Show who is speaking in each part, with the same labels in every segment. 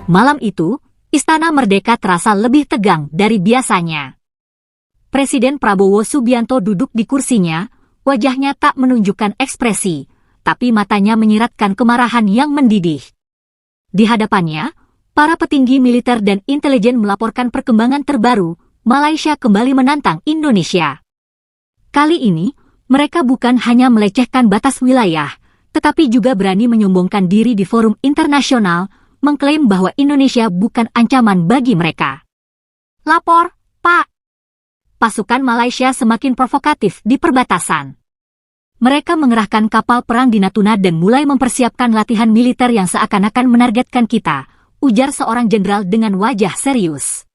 Speaker 1: Malam itu, Istana Merdeka terasa lebih tegang dari biasanya. Presiden Prabowo Subianto duduk di kursinya, wajahnya tak menunjukkan ekspresi, tapi matanya menyiratkan kemarahan yang mendidih. Di hadapannya, para petinggi militer dan intelijen melaporkan perkembangan terbaru, Malaysia kembali menantang Indonesia. Kali ini, mereka bukan hanya melecehkan batas wilayah, tetapi juga berani menyombongkan diri di forum internasional, mengklaim bahwa Indonesia bukan ancaman bagi mereka. Lapor, Pak. Pasukan Malaysia semakin provokatif di perbatasan. Mereka mengerahkan kapal perang di Natuna dan mulai mempersiapkan latihan militer yang seakan-akan menargetkan kita, ujar seorang jenderal dengan wajah serius.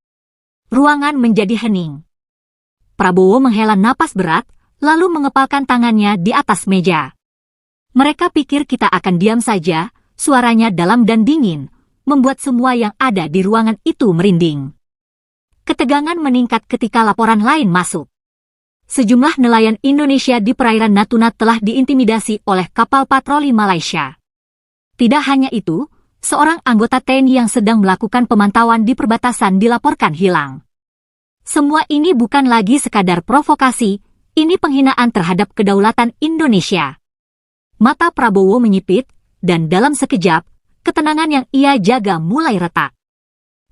Speaker 1: Ruangan menjadi hening. Prabowo menghela napas berat, lalu mengepalkan tangannya di atas meja. Mereka pikir kita akan diam saja, suaranya dalam dan dingin, membuat semua yang ada di ruangan itu merinding. Ketegangan meningkat ketika laporan lain masuk. Sejumlah nelayan Indonesia di perairan Natuna telah diintimidasi oleh kapal patroli Malaysia. Tidak hanya itu, seorang anggota TNI yang sedang melakukan pemantauan di perbatasan dilaporkan hilang. Semua ini bukan lagi sekadar provokasi, ini penghinaan terhadap kedaulatan Indonesia. Mata Prabowo menyipit, dan dalam sekejap, ketenangan yang ia jaga mulai retak.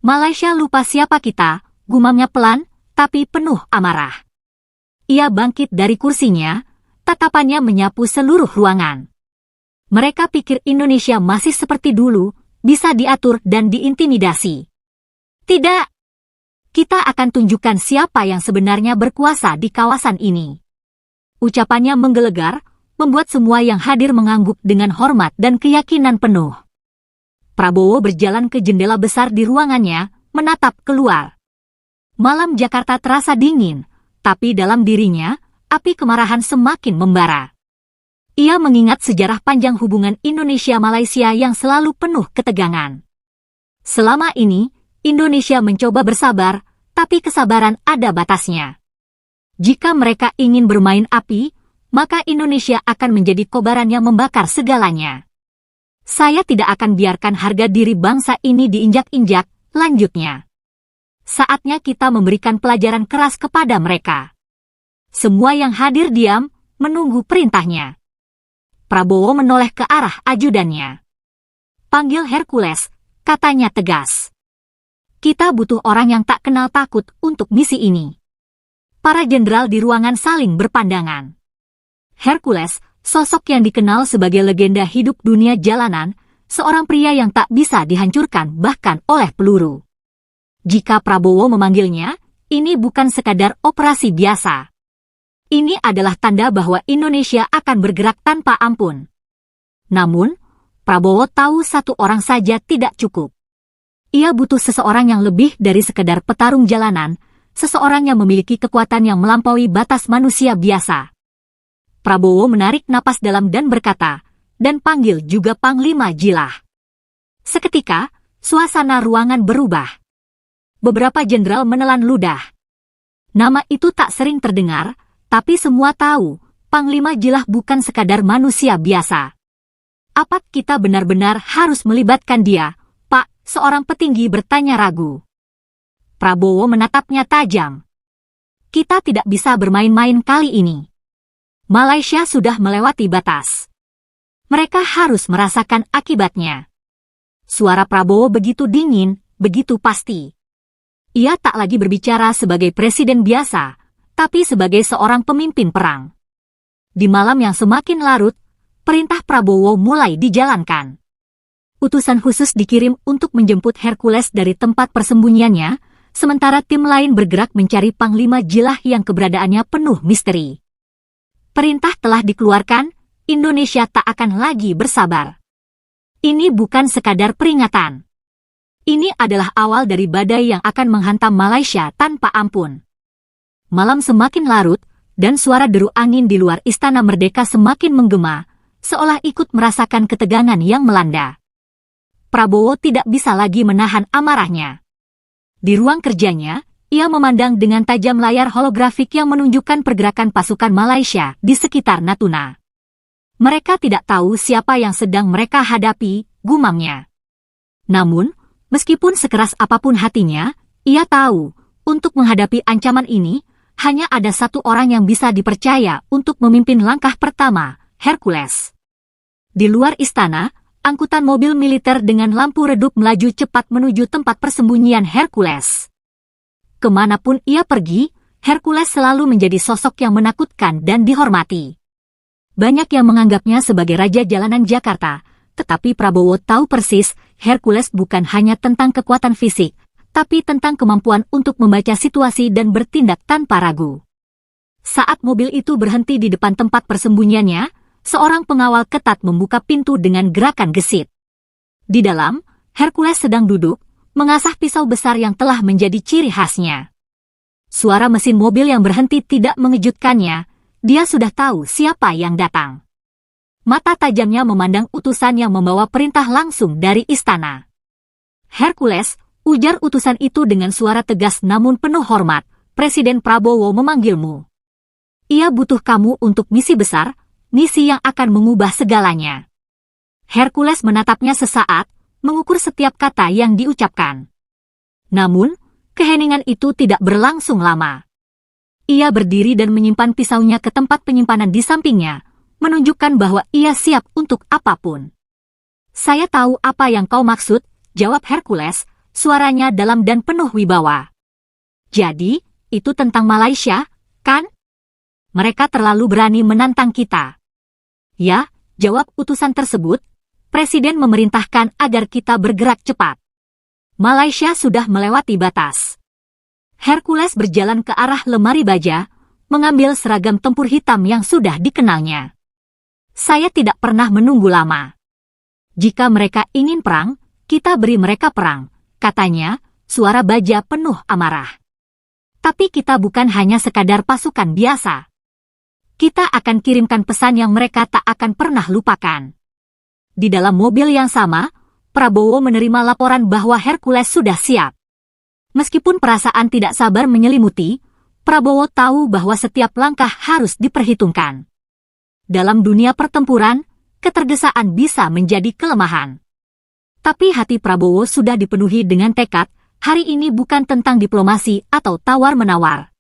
Speaker 1: Malaysia lupa siapa kita, gumamnya pelan, tapi penuh amarah. Ia bangkit dari kursinya, tatapannya menyapu seluruh ruangan. Mereka pikir Indonesia masih seperti dulu, bisa diatur dan diintimidasi. Tidak! Kita akan tunjukkan siapa yang sebenarnya berkuasa di kawasan ini. Ucapannya menggelegar, membuat semua yang hadir mengangguk dengan hormat dan keyakinan penuh. Prabowo berjalan ke jendela besar di ruangannya, menatap keluar. Malam Jakarta terasa dingin, tapi dalam dirinya, api kemarahan semakin membara. Ia mengingat sejarah panjang hubungan Indonesia-Malaysia yang selalu penuh ketegangan. Selama ini, Indonesia mencoba bersabar, tapi kesabaran ada batasnya. Jika mereka ingin bermain api, maka Indonesia akan menjadi kobaran yang membakar segalanya. Saya tidak akan biarkan harga diri bangsa ini diinjak-injak, lanjutnya. Saatnya kita memberikan pelajaran keras kepada mereka. Semua yang hadir diam, menunggu perintahnya. Prabowo menoleh ke arah ajudannya. Panggil Hercules, katanya tegas. Kita butuh orang yang tak kenal takut untuk misi ini. Para jenderal di ruangan saling berpandangan. Hercules, sosok yang dikenal sebagai legenda hidup dunia jalanan, seorang pria yang tak bisa dihancurkan bahkan oleh peluru. Jika Prabowo memanggilnya, ini bukan sekadar operasi biasa. Ini adalah tanda bahwa Indonesia akan bergerak tanpa ampun. Namun, Prabowo tahu satu orang saja tidak cukup. Ia butuh seseorang yang lebih dari sekedar petarung jalanan, seseorang yang memiliki kekuatan yang melampaui batas manusia biasa. Prabowo menarik napas dalam dan berkata, dan panggil juga Panglima Jilah. Seketika, suasana ruangan berubah. Beberapa jenderal menelan ludah. Nama itu tak sering terdengar, tapi semua tahu, Panglima Jilah bukan sekadar manusia biasa. Apa kita benar-benar harus melibatkan dia, Pak? Seorang petinggi bertanya ragu. Prabowo menatapnya tajam. Kita tidak bisa bermain-main kali ini. Malaysia sudah melewati batas. Mereka harus merasakan akibatnya. Suara Prabowo begitu dingin, begitu pasti. Ia tak lagi berbicara sebagai presiden biasa, tapi sebagai seorang pemimpin perang. Di malam yang semakin larut, perintah Prabowo mulai dijalankan. Utusan khusus dikirim untuk menjemput Hercules dari tempat persembunyiannya, sementara tim lain bergerak mencari Panglima Jilah yang keberadaannya penuh misteri. Perintah telah dikeluarkan, Indonesia tak akan lagi bersabar. Ini bukan sekadar peringatan. Ini adalah awal dari badai yang akan menghantam Malaysia tanpa ampun. Malam semakin larut, dan suara deru angin di luar Istana Merdeka semakin menggema, seolah ikut merasakan ketegangan yang melanda. Prabowo tidak bisa lagi menahan amarahnya. Di ruang kerjanya, ia memandang dengan tajam layar holografik yang menunjukkan pergerakan pasukan Malaysia di sekitar Natuna. Mereka tidak tahu siapa yang sedang mereka hadapi, gumamnya. Namun, Meskipun sekeras apapun hatinya, ia tahu, untuk menghadapi ancaman ini, hanya ada satu orang yang bisa dipercaya untuk memimpin langkah pertama, Hercules. Di luar istana, angkutan mobil militer dengan lampu redup melaju cepat menuju tempat persembunyian Hercules. Kemanapun ia pergi, Hercules selalu menjadi sosok yang menakutkan dan dihormati. Banyak yang menganggapnya sebagai raja jalanan Jakarta, tetapi Prabowo tahu persis, Hercules bukan hanya tentang kekuatan fisik, tapi tentang kemampuan untuk membaca situasi dan bertindak tanpa ragu. Saat mobil itu berhenti di depan tempat persembunyiannya, seorang pengawal ketat membuka pintu dengan gerakan gesit. Di dalam, Hercules sedang duduk, mengasah pisau besar yang telah menjadi ciri khasnya. Suara mesin mobil yang berhenti tidak mengejutkannya, dia sudah tahu siapa yang datang. Mata tajamnya memandang utusan yang membawa perintah langsung dari istana. Hercules, ujar utusan itu dengan suara tegas namun penuh hormat, Presiden Prabowo memanggilmu. Ia butuh kamu untuk misi besar, misi yang akan mengubah segalanya. Hercules menatapnya sesaat, mengukur setiap kata yang diucapkan. Namun, keheningan itu tidak berlangsung lama. Ia berdiri dan menyimpan pisaunya ke tempat penyimpanan di sampingnya, menunjukkan bahwa ia siap untuk apapun. Saya tahu apa yang kau maksud, jawab Hercules, suaranya dalam dan penuh wibawa. Jadi, itu tentang Malaysia, kan? Mereka terlalu berani menantang kita. Ya, jawab utusan tersebut, Presiden memerintahkan agar kita bergerak cepat. Malaysia sudah melewati batas. Hercules berjalan ke arah lemari baja, mengambil seragam tempur hitam yang sudah dikenalnya. Saya tidak pernah menunggu lama. Jika mereka ingin perang, kita beri mereka perang, katanya, suara baja penuh amarah. Tapi kita bukan hanya sekadar pasukan biasa. Kita akan kirimkan pesan yang mereka tak akan pernah lupakan. Di dalam mobil yang sama, Prabowo menerima laporan bahwa Hercules sudah siap. Meskipun perasaan tidak sabar menyelimuti, Prabowo tahu bahwa setiap langkah harus diperhitungkan. Dalam dunia pertempuran, ketergesaan bisa menjadi kelemahan. Tapi hati Prabowo sudah dipenuhi dengan tekad, hari ini bukan tentang diplomasi atau tawar-menawar.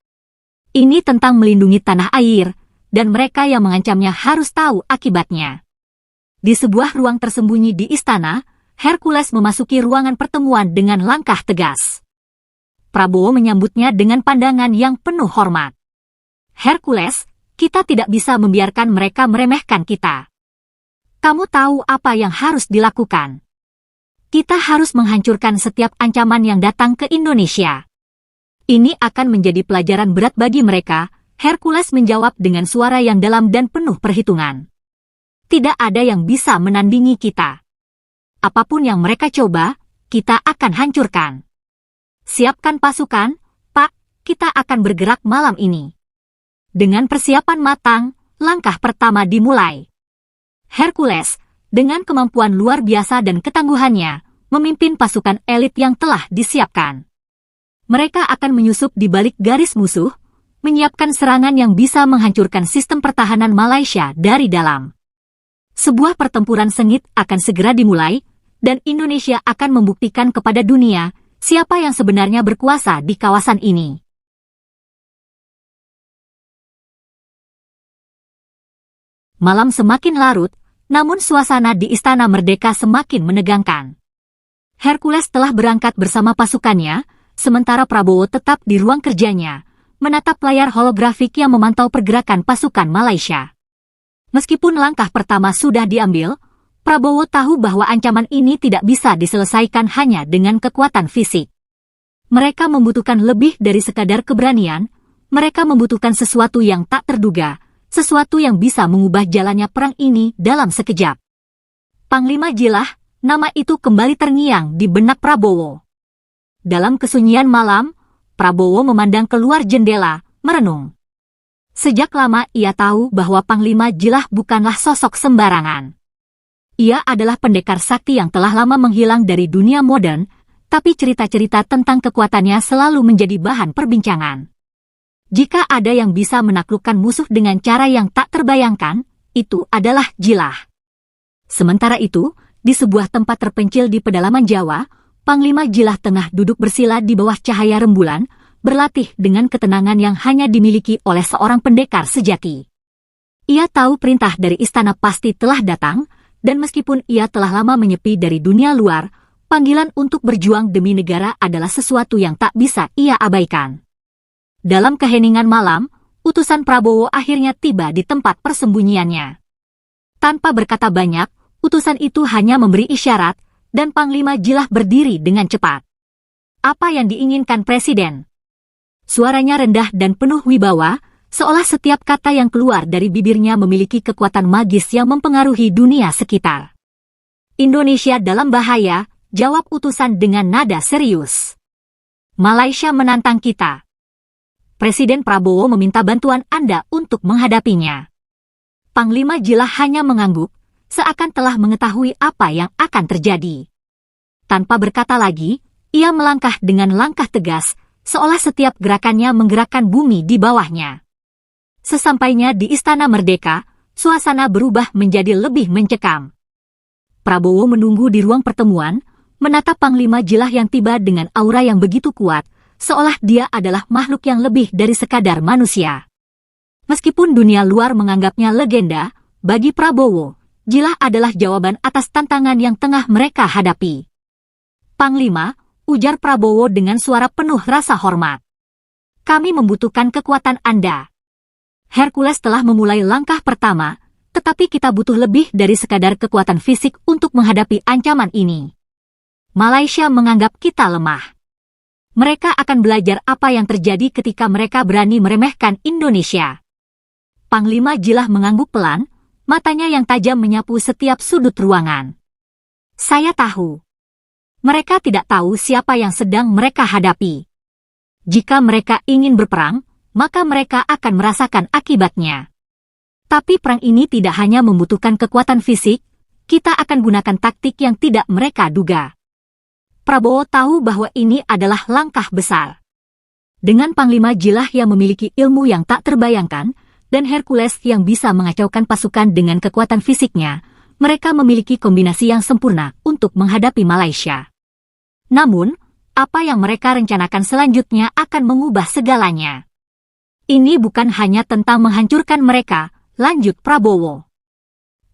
Speaker 1: Ini tentang melindungi tanah air, dan mereka yang mengancamnya harus tahu akibatnya. Di sebuah ruang tersembunyi di istana, Hercules memasuki ruangan pertemuan dengan langkah tegas. Prabowo menyambutnya dengan pandangan yang penuh hormat. Hercules, kita tidak bisa membiarkan mereka meremehkan kita. Kamu tahu apa yang harus dilakukan. Kita harus menghancurkan setiap ancaman yang datang ke Indonesia. Ini akan menjadi pelajaran berat bagi mereka, Hercules menjawab dengan suara yang dalam dan penuh perhitungan. Tidak ada yang bisa menandingi kita. Apapun yang mereka coba, kita akan hancurkan. Siapkan pasukan, Pak, kita akan bergerak malam ini. Dengan persiapan matang, langkah pertama dimulai. Hercules, dengan kemampuan luar biasa dan ketangguhannya, memimpin pasukan elit yang telah disiapkan. Mereka akan menyusup di balik garis musuh, menyiapkan serangan yang bisa menghancurkan sistem pertahanan Malaysia dari dalam. Sebuah pertempuran sengit akan segera dimulai, dan Indonesia akan membuktikan kepada dunia siapa yang sebenarnya berkuasa di kawasan ini. Malam semakin larut, namun suasana di Istana Merdeka semakin menegangkan. Hercules telah berangkat bersama pasukannya, sementara Prabowo tetap di ruang kerjanya, menatap layar holografik yang memantau pergerakan pasukan Malaysia. Meskipun langkah pertama sudah diambil, Prabowo tahu bahwa ancaman ini tidak bisa diselesaikan hanya dengan kekuatan fisik. Mereka membutuhkan lebih dari sekadar keberanian, mereka membutuhkan sesuatu yang tak terduga, sesuatu yang bisa mengubah jalannya perang ini dalam sekejap. Panglima Jilah, nama itu kembali terngiang di benak Prabowo. Dalam kesunyian malam, Prabowo memandang keluar jendela, merenung. Sejak lama ia tahu bahwa Panglima Jilah bukanlah sosok sembarangan. Ia adalah pendekar sakti yang telah lama menghilang dari dunia modern, tapi cerita-cerita tentang kekuatannya selalu menjadi bahan perbincangan. Jika ada yang bisa menaklukkan musuh dengan cara yang tak terbayangkan, itu adalah Jilah. Sementara itu, di sebuah tempat terpencil di pedalaman Jawa, Panglima Jilah tengah duduk bersila di bawah cahaya rembulan, berlatih dengan ketenangan yang hanya dimiliki oleh seorang pendekar sejati. Ia tahu perintah dari istana pasti telah datang, dan meskipun ia telah lama menyepi dari dunia luar, panggilan untuk berjuang demi negara adalah sesuatu yang tak bisa ia abaikan. Dalam keheningan malam, utusan Prabowo akhirnya tiba di tempat persembunyiannya. Tanpa berkata banyak, utusan itu hanya memberi isyarat, dan Panglima Jilah berdiri dengan cepat. Apa yang diinginkan Presiden? Suaranya rendah dan penuh wibawa, seolah setiap kata yang keluar dari bibirnya memiliki kekuatan magis yang mempengaruhi dunia sekitar. Indonesia dalam bahaya, jawab utusan dengan nada serius. Malaysia menantang kita. Presiden Prabowo meminta bantuan Anda untuk menghadapinya. Panglima Jilah hanya mengangguk, seakan telah mengetahui apa yang akan terjadi. Tanpa berkata lagi, ia melangkah dengan langkah tegas, seolah setiap gerakannya menggerakkan bumi di bawahnya. Sesampainya di Istana Merdeka, suasana berubah menjadi lebih mencekam. Prabowo menunggu di ruang pertemuan, menatap Panglima Jilah yang tiba dengan aura yang begitu kuat, seolah dia adalah makhluk yang lebih dari sekadar manusia. Meskipun dunia luar menganggapnya legenda, bagi Prabowo, Jilah adalah jawaban atas tantangan yang tengah mereka hadapi. Panglima, ujar Prabowo dengan suara penuh rasa hormat. Kami membutuhkan kekuatan Anda. Hercules telah memulai langkah pertama, tetapi kita butuh lebih dari sekadar kekuatan fisik untuk menghadapi ancaman ini. Malaysia menganggap kita lemah. Mereka akan belajar apa yang terjadi ketika mereka berani meremehkan Indonesia. Panglima Jilah mengangguk pelan, matanya yang tajam menyapu setiap sudut ruangan. Saya tahu. Mereka tidak tahu siapa yang sedang mereka hadapi. Jika mereka ingin berperang, maka mereka akan merasakan akibatnya. Tapi perang ini tidak hanya membutuhkan kekuatan fisik, kita akan gunakan taktik yang tidak mereka duga. Prabowo tahu bahwa ini adalah langkah besar. Dengan Panglima Jilah yang memiliki ilmu yang tak terbayangkan, dan Hercules yang bisa mengacaukan pasukan dengan kekuatan fisiknya, mereka memiliki kombinasi yang sempurna untuk menghadapi Malaysia. Namun, apa yang mereka rencanakan selanjutnya akan mengubah segalanya. Ini bukan hanya tentang menghancurkan mereka, lanjut Prabowo.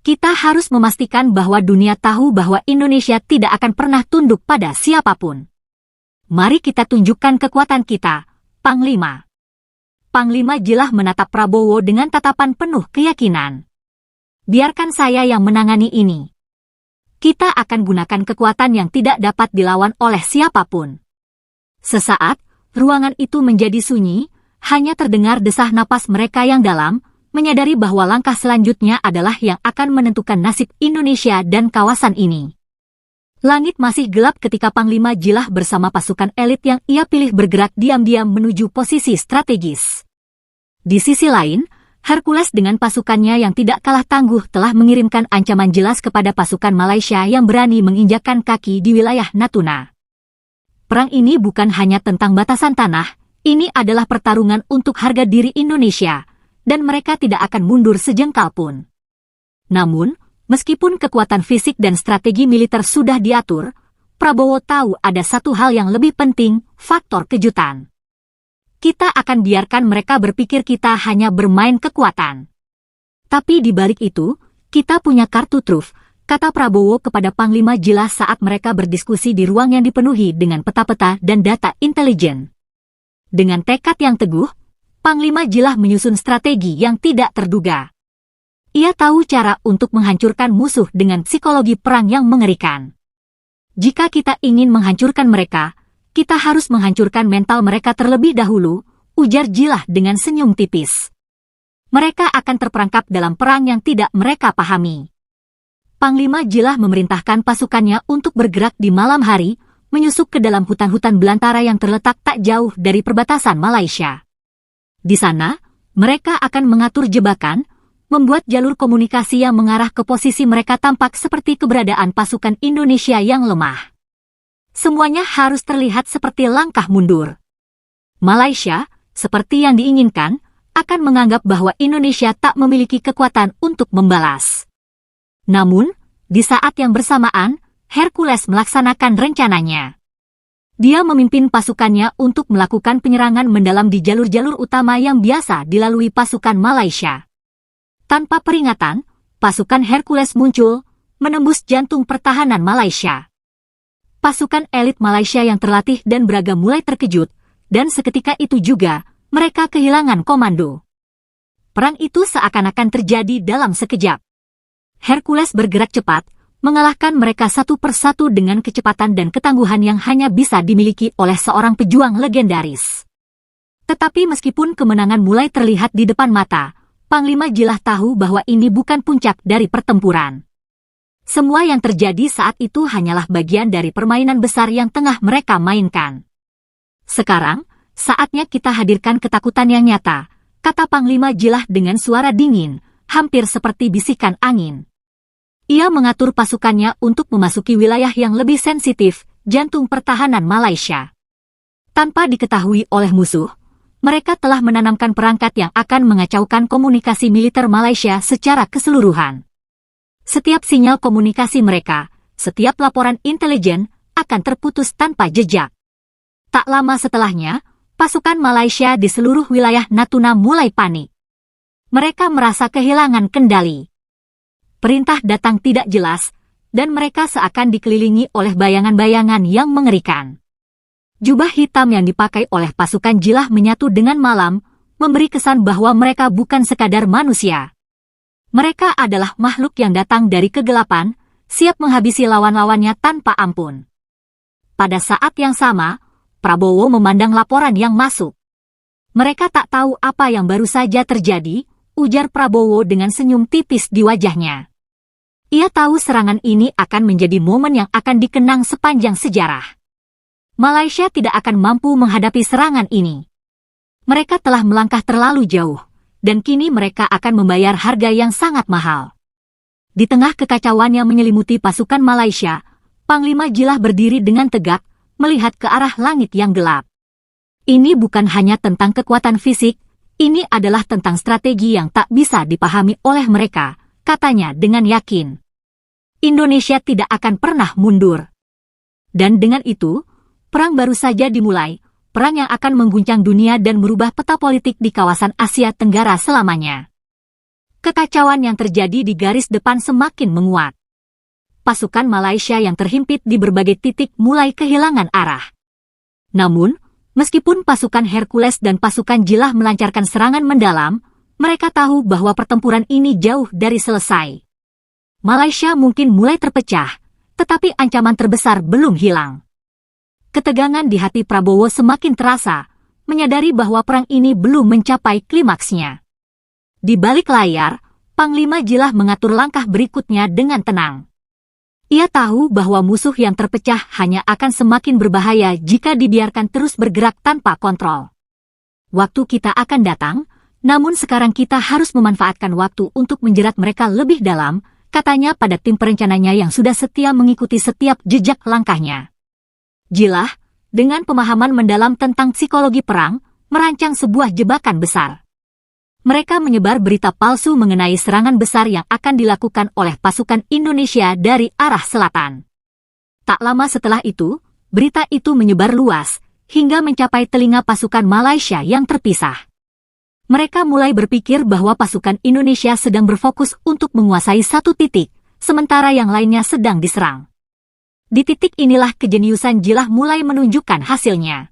Speaker 1: Kita harus memastikan bahwa dunia tahu bahwa Indonesia tidak akan pernah tunduk pada siapapun. Mari kita tunjukkan kekuatan kita, Panglima. Panglima Jilah menatap Prabowo dengan tatapan penuh keyakinan. Biarkan saya yang menangani ini. Kita akan gunakan kekuatan yang tidak dapat dilawan oleh siapapun. Sesaat, ruangan itu menjadi sunyi, hanya terdengar desah napas mereka yang dalam, menyadari bahwa langkah selanjutnya adalah yang akan menentukan nasib Indonesia dan kawasan ini. Langit masih gelap ketika Panglima Jilah bersama pasukan elit yang ia pilih bergerak diam-diam menuju posisi strategis. Di sisi lain, Hercules dengan pasukannya yang tidak kalah tangguh telah mengirimkan ancaman jelas kepada pasukan Malaysia yang berani menginjakkan kaki di wilayah Natuna. Perang ini bukan hanya tentang batasan tanah, ini adalah pertarungan untuk harga diri Indonesia, dan mereka tidak akan mundur sejengkal pun. Namun, meskipun kekuatan fisik dan strategi militer sudah diatur, Prabowo tahu ada satu hal yang lebih penting, faktor kejutan. Kita akan biarkan mereka berpikir kita hanya bermain kekuatan. Tapi di balik itu, kita punya kartu truf, kata Prabowo kepada Panglima Jilah saat mereka berdiskusi di ruang yang dipenuhi dengan peta-peta dan data intelijen. Dengan tekad yang teguh, Panglima Jilah menyusun strategi yang tidak terduga. Ia tahu cara untuk menghancurkan musuh dengan psikologi perang yang mengerikan. Jika kita ingin menghancurkan mereka, kita harus menghancurkan mental mereka terlebih dahulu, ujar Jilah dengan senyum tipis. Mereka akan terperangkap dalam perang yang tidak mereka pahami. Panglima Jilah memerintahkan pasukannya untuk bergerak di malam hari, menyusup ke dalam hutan-hutan belantara yang terletak tak jauh dari perbatasan Malaysia. Di sana, mereka akan mengatur jebakan, membuat jalur komunikasi yang mengarah ke posisi mereka tampak seperti keberadaan pasukan Indonesia yang lemah. Semuanya harus terlihat seperti langkah mundur. Malaysia, seperti yang diinginkan, akan menganggap bahwa Indonesia tak memiliki kekuatan untuk membalas. Namun, di saat yang bersamaan, Hercules melaksanakan rencananya. Dia memimpin pasukannya untuk melakukan penyerangan mendalam di jalur-jalur utama yang biasa dilalui pasukan Malaysia. Tanpa peringatan, pasukan Hercules muncul, menembus jantung pertahanan Malaysia. Pasukan elit Malaysia yang terlatih dan beragam mulai terkejut, dan seketika itu juga, mereka kehilangan komando. Perang itu seakan-akan terjadi dalam sekejap. Hercules bergerak cepat, mengalahkan mereka satu persatu dengan kecepatan dan ketangguhan yang hanya bisa dimiliki oleh seorang pejuang legendaris. Tetapi meskipun kemenangan mulai terlihat di depan mata, Panglima Jilah tahu bahwa ini bukan puncak dari pertempuran. Semua yang terjadi saat itu hanyalah bagian dari permainan besar yang tengah mereka mainkan. Sekarang, saatnya kita hadirkan ketakutan yang nyata, kata Panglima Jilah dengan suara dingin, hampir seperti bisikan angin. Ia mengatur pasukannya untuk memasuki wilayah yang lebih sensitif, jantung pertahanan Malaysia. Tanpa diketahui oleh musuh, mereka telah menanamkan perangkat yang akan mengacaukan komunikasi militer Malaysia secara keseluruhan. Setiap sinyal komunikasi mereka, setiap laporan intelijen, akan terputus tanpa jejak. Tak lama setelahnya, pasukan Malaysia di seluruh wilayah Natuna mulai panik. Mereka merasa kehilangan kendali. Perintah datang tidak jelas, dan mereka seakan dikelilingi oleh bayangan-bayangan yang mengerikan. Jubah hitam yang dipakai oleh pasukan Jilah menyatu dengan malam, memberi kesan bahwa mereka bukan sekadar manusia. Mereka adalah makhluk yang datang dari kegelapan, siap menghabisi lawan-lawannya tanpa ampun. Pada saat yang sama, Prabowo memandang laporan yang masuk. Mereka tak tahu apa yang baru saja terjadi, ujar Prabowo dengan senyum tipis di wajahnya. Ia tahu serangan ini akan menjadi momen yang akan dikenang sepanjang sejarah. Malaysia tidak akan mampu menghadapi serangan ini. Mereka telah melangkah terlalu jauh, dan kini mereka akan membayar harga yang sangat mahal. Di tengah kekacauan yang menyelimuti pasukan Malaysia, Panglima Jilah berdiri dengan tegak, melihat ke arah langit yang gelap. Ini bukan hanya tentang kekuatan fisik, ini adalah tentang strategi yang tak bisa dipahami oleh mereka, katanya dengan yakin. Indonesia tidak akan pernah mundur. Dan dengan itu, perang baru saja dimulai, perang yang akan mengguncang dunia dan merubah peta politik di kawasan Asia Tenggara selamanya. Kekacauan yang terjadi di garis depan semakin menguat. Pasukan Malaysia yang terhimpit di berbagai titik mulai kehilangan arah. Namun, meskipun pasukan Hercules dan pasukan Jilah melancarkan serangan mendalam, mereka tahu bahwa pertempuran ini jauh dari selesai. Malaysia mungkin mulai terpecah, tetapi ancaman terbesar belum hilang. Ketegangan di hati Prabowo semakin terasa, menyadari bahwa perang ini belum mencapai klimaksnya. Di balik layar, Panglima Jilah mengatur langkah berikutnya dengan tenang. Ia tahu bahwa musuh yang terpecah hanya akan semakin berbahaya jika dibiarkan terus bergerak tanpa kontrol. Waktu kita akan datang, namun sekarang kita harus memanfaatkan waktu untuk menjerat mereka lebih dalam, katanya pada tim perencananya yang sudah setia mengikuti setiap jejak langkahnya. Jilah, dengan pemahaman mendalam tentang psikologi perang, merancang sebuah jebakan besar. Mereka menyebar berita palsu mengenai serangan besar yang akan dilakukan oleh pasukan Indonesia dari arah selatan. Tak lama setelah itu, berita itu menyebar luas, hingga mencapai telinga pasukan Malaysia yang terpisah. Mereka mulai berpikir bahwa pasukan Indonesia sedang berfokus untuk menguasai satu titik, sementara yang lainnya sedang diserang. Di titik inilah kejeniusan Jilah mulai menunjukkan hasilnya.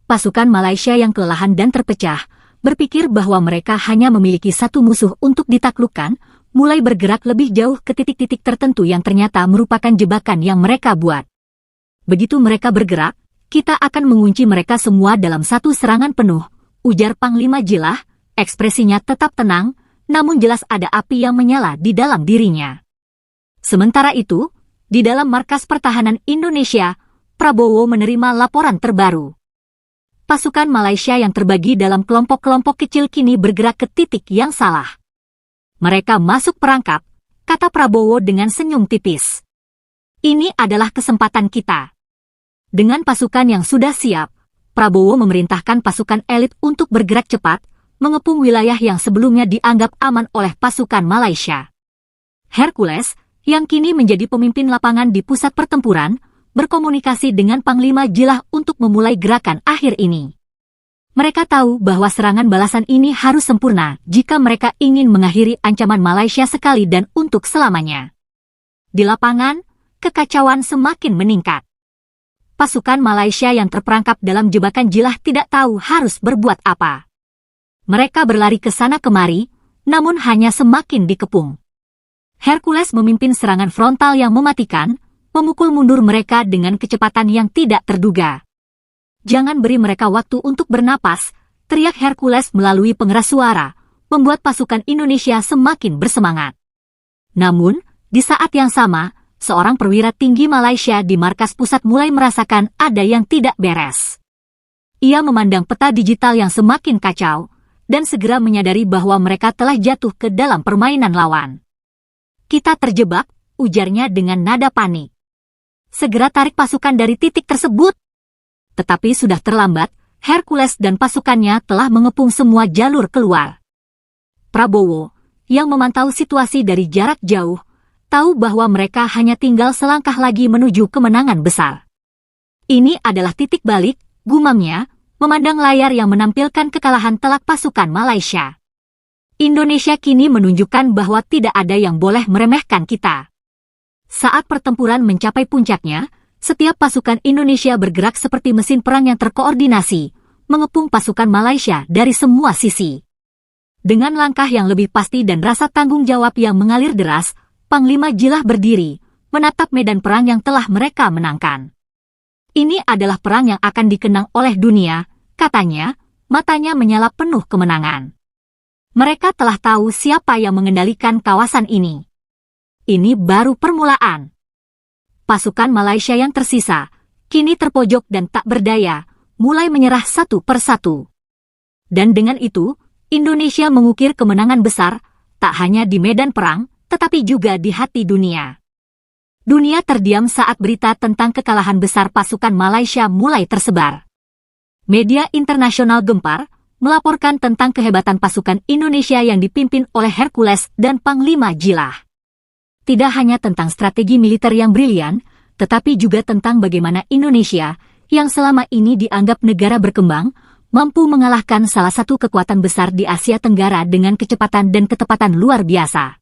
Speaker 1: Pasukan Malaysia yang kelelahan dan terpecah, berpikir bahwa mereka hanya memiliki satu musuh untuk ditaklukkan, mulai bergerak lebih jauh ke titik-titik tertentu yang ternyata merupakan jebakan yang mereka buat. Begitu mereka bergerak, kita akan mengunci mereka semua dalam satu serangan penuh, ujar Panglima Jilah, ekspresinya tetap tenang, namun jelas ada api yang menyala di dalam dirinya. Sementara itu, di dalam markas pertahanan Indonesia, Prabowo menerima laporan terbaru. Pasukan Malaysia yang terbagi dalam kelompok-kelompok kecil kini bergerak ke titik yang salah. Mereka masuk perangkap, kata Prabowo dengan senyum tipis. Ini adalah kesempatan kita. Dengan pasukan yang sudah siap, Prabowo memerintahkan pasukan elit untuk bergerak cepat, mengepung wilayah yang sebelumnya dianggap aman oleh pasukan Malaysia. Hercules, yang kini menjadi pemimpin lapangan di pusat pertempuran, berkomunikasi dengan Panglima Jilah untuk memulai gerakan akhir ini. Mereka tahu bahwa serangan balasan ini harus sempurna jika mereka ingin mengakhiri ancaman Malaysia sekali dan untuk selamanya. Di lapangan, kekacauan semakin meningkat. Pasukan Malaysia yang terperangkap dalam jebakan Jilah tidak tahu harus berbuat apa. Mereka berlari ke sana kemari, namun hanya semakin dikepung. Hercules memimpin serangan frontal yang mematikan, memukul mundur mereka dengan kecepatan yang tidak terduga. Jangan beri mereka waktu untuk bernapas, teriak Hercules melalui pengeras suara, membuat pasukan Indonesia semakin bersemangat. Namun, di saat yang sama, seorang perwira tinggi Malaysia di markas pusat mulai merasakan ada yang tidak beres. Ia memandang peta digital yang semakin kacau, dan segera menyadari bahwa mereka telah jatuh ke dalam permainan lawan. Kita terjebak, ujarnya dengan nada panik. Segera tarik pasukan dari titik tersebut. Tetapi sudah terlambat, Hercules dan pasukannya telah mengepung semua jalur keluar. Prabowo, yang memantau situasi dari jarak jauh, tahu bahwa mereka hanya tinggal selangkah lagi menuju kemenangan besar. Ini adalah titik balik, gumamnya, memandang layar yang menampilkan kekalahan telak pasukan Malaysia. Indonesia kini menunjukkan bahwa tidak ada yang boleh meremehkan kita. Saat pertempuran mencapai puncaknya, setiap pasukan Indonesia bergerak seperti mesin perang yang terkoordinasi, mengepung pasukan Malaysia dari semua sisi. Dengan langkah yang lebih pasti dan rasa tanggung jawab yang mengalir deras, Panglima Jilah berdiri, menatap medan perang yang telah mereka menangkan. Ini adalah perang yang akan dikenang oleh dunia, katanya, matanya menyala penuh kemenangan. Mereka telah tahu siapa yang mengendalikan kawasan ini. Ini baru permulaan. Pasukan Malaysia yang tersisa, kini terpojok dan tak berdaya, mulai menyerah satu persatu. Dan dengan itu, Indonesia mengukir kemenangan besar, tak hanya di medan perang, tetapi juga di hati dunia. Dunia terdiam saat berita tentang kekalahan besar pasukan Malaysia mulai tersebar. Media internasional gempar, melaporkan tentang kehebatan pasukan Indonesia yang dipimpin oleh Hercules dan Panglima Jilah. Tidak hanya tentang strategi militer yang brilian, tetapi juga tentang bagaimana Indonesia, yang selama ini dianggap negara berkembang, mampu mengalahkan salah satu kekuatan besar di Asia Tenggara dengan kecepatan dan ketepatan luar biasa.